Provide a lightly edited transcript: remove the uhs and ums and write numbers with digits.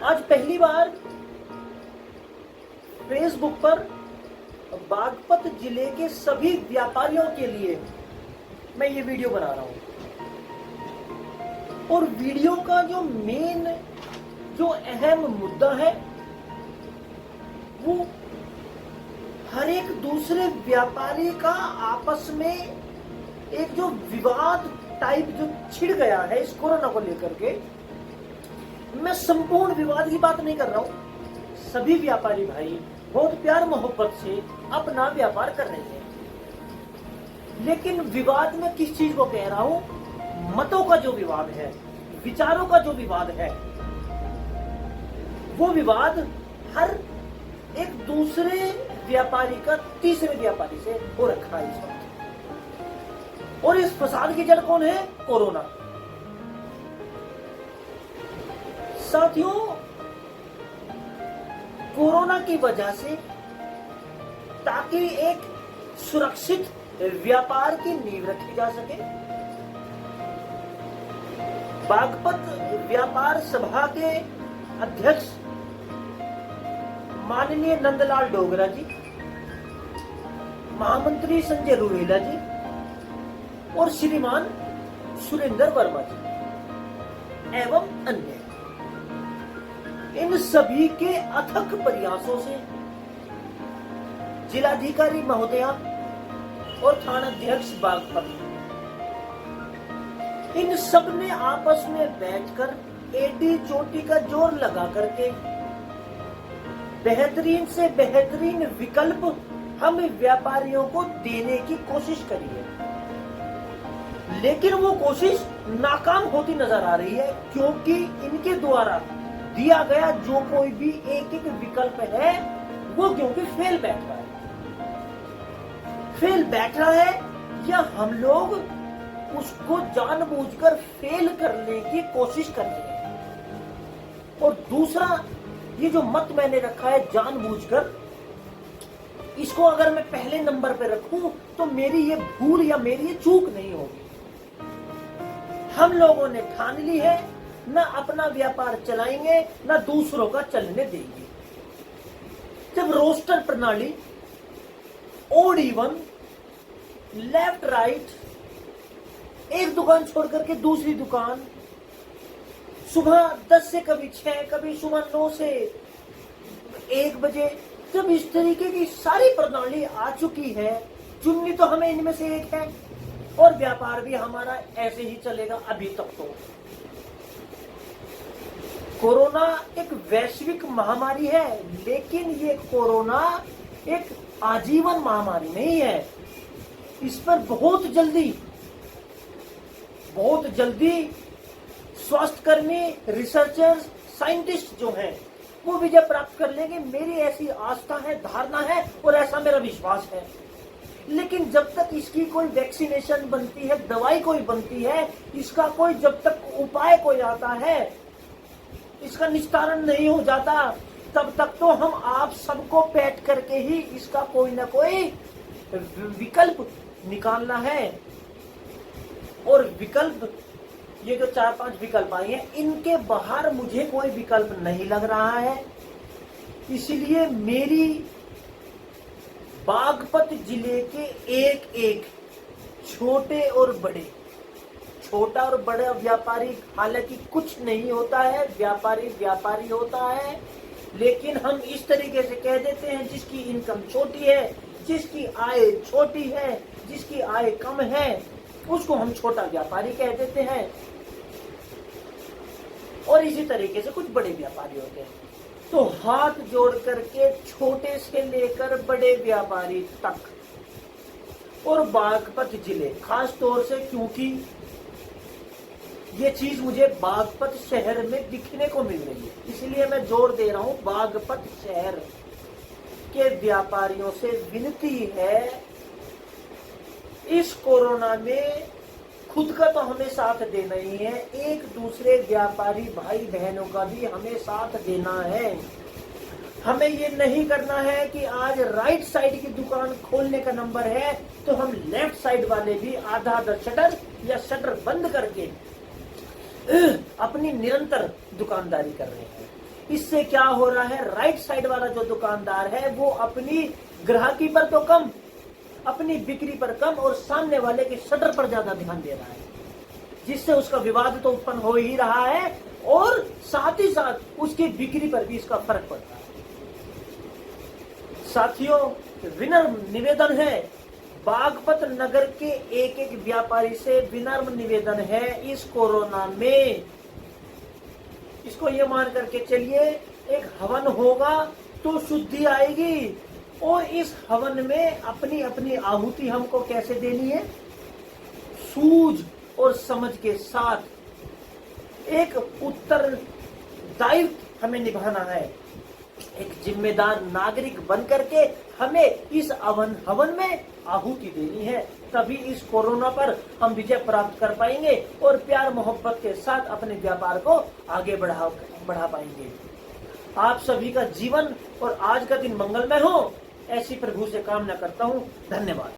आज पहली बार फेसबुक पर बागपत जिले के सभी व्यापारियों के लिए मैं ये वीडियो बना रहा हूं। और वीडियो का जो अहम मुद्दा है वो हर एक दूसरे व्यापारी का आपस में एक जो विवाद टाइप जो छिड़ गया है इस कोरोना को लेकर के। मैं संपूर्ण विवाद की बात नहीं कर रहा हूं। सभी व्यापारी भाई बहुत प्यार मोहब्बत से अपना व्यापार कर रहे हैं, लेकिन विवाद में किस चीज को कह रहा हूं? मतों का जो विवाद है, विचारों का जो विवाद है, वो विवाद हर एक दूसरे व्यापारी का तीसरे व्यापारी से हो रखा है इस वक्त। और इस फसाद की जड़ कौन है? कोरोना। साथियों, कोरोना की वजह से ताकि एक सुरक्षित व्यापार की नींव रखी जा सके, बागपत व्यापार सभा के अध्यक्ष माननीय नंदलाल डोगरा जी, महामंत्री संजय रूहेला जी और श्रीमान सुरेंद्र वर्मा जी एवं अन्य, इन सभी के अथक प्रयासों से जिलाधिकारी महोदया और थानाध्यक्ष बागपत, इन सब ने आपस में बैठकर एडी चोटी का जोर लगा करके बेहतरीन से बेहतरीन विकल्प हम व्यापारियों को देने की कोशिश करी है। लेकिन वो कोशिश नाकाम होती नजर आ रही है, क्योंकि इनके द्वारा दिया गया जो कोई भी एक एक विकल्प है वो क्योंकि फेल बैठ रहा है। फेल बैठ रहा है या हम लोग उसको जानबूझकर फेल करने की कोशिश कर रहे हैं। और दूसरा, ये जो मत मैंने रखा है जानबूझकर, इसको अगर मैं पहले नंबर पे रखूं तो मेरी ये भूल या मेरी ये चूक नहीं होगी। हम लोगों ने ठान ली है, ना अपना व्यापार चलाएंगे ना दूसरों का चलने देंगे। जब रोस्टर प्रणाली, ओड इवन, लेफ्ट राइट, एक दुकान छोड़ करके दूसरी दुकान, सुबह 10 से कभी 6, कभी सुबह 9 से 1 बजे, जब इस तरीके की सारी प्रणाली आ चुकी है, चुननी तो हमें इनमें से एक है और व्यापार भी हमारा ऐसे ही चलेगा अभी तक। तो कोरोना एक वैश्विक महामारी है, लेकिन ये कोरोना एक आजीवन महामारी नहीं है। इस पर बहुत जल्दी स्वास्थ्यकर्मी, रिसर्चर्स, साइंटिस्ट जो हैं वो विजय प्राप्त कर लेंगे। मेरी ऐसी आस्था है, धारणा है और ऐसा मेरा विश्वास है। लेकिन जब तक इसकी कोई वैक्सीनेशन बनती है, दवाई कोई बनती है, इसका कोई जब तक उपाय कोई आता है, इसका निस्तारण नहीं हो जाता, तब तक तो हम आप सबको बैठ करके ही इसका कोई ना कोई विकल्प निकालना है। और विकल्प, ये जो 4-5 विकल्प आए हैं, इनके बाहर मुझे कोई विकल्प नहीं लग रहा है। इसलिए मेरी बागपत जिले के एक छोटे और बड़े, छोटा और बड़ा व्यापारी हालांकि कुछ नहीं होता है, व्यापारी होता है। लेकिन हम इस तरीके से कह देते हैं, जिसकी इनकम छोटी है, जिसकी आय छोटी है, जिसकी आय कम है, उसको हम छोटा व्यापारी कह देते हैं। और इसी तरीके से कुछ बड़े व्यापारी होते हैं। तो हाथ जोड़ करके छोटे से लेकर बड़े व्यापारी तक, और बागपत जिले खास तौर से, क्योंकि ये चीज मुझे बागपत शहर में दिखने को मिल रही है, इसलिए मैं जोर दे रहा हूं। बागपत शहर के व्यापारियों से विनती है, इस कोरोना में खुद का तो हमें साथ देना ही है, एक दूसरे व्यापारी भाई बहनों का भी हमें साथ देना है। हमें ये नहीं करना है कि आज राइट साइड की दुकान खोलने का नंबर है तो हम लेफ्ट साइड वाले भी आधा आधा शटर या शटर बंद करके अपनी निरंतर दुकानदारी कर रहे हैं। इससे क्या हो रहा है, राइट साइड वाला जो दुकानदार है वो अपनी ग्राहकी पर तो कम, अपनी बिक्री पर कम और सामने वाले के शटर पर ज्यादा ध्यान दे रहा है, जिससे उसका विवाद तो उत्पन्न हो ही रहा है और साथ ही साथ उसकी बिक्री पर भी इसका फर्क पड़ता है। साथियों, विनम्र निवेदन है, बागपत नगर के एक एक व्यापारी से विनम्र निवेदन है, इस कोरोना में इसको ये मान करके चलिए, एक हवन होगा तो शुद्धि आएगी और इस हवन में अपनी अपनी आहुति हमको कैसे देनी है, सूझ और समझ के साथ एक उत्तरदायित्व हमें निभाना है। एक जिम्मेदार नागरिक बन करके हमें इस हवन में आहुति देनी है, तभी इस कोरोना पर हम विजय प्राप्त कर पाएंगे और प्यार मोहब्बत के साथ अपने व्यापार को आगे बढ़ा पाएंगे। आप सभी का जीवन और आज का दिन मंगलमय हो, ऐसी प्रभु से कामना करता हूँ। धन्यवाद।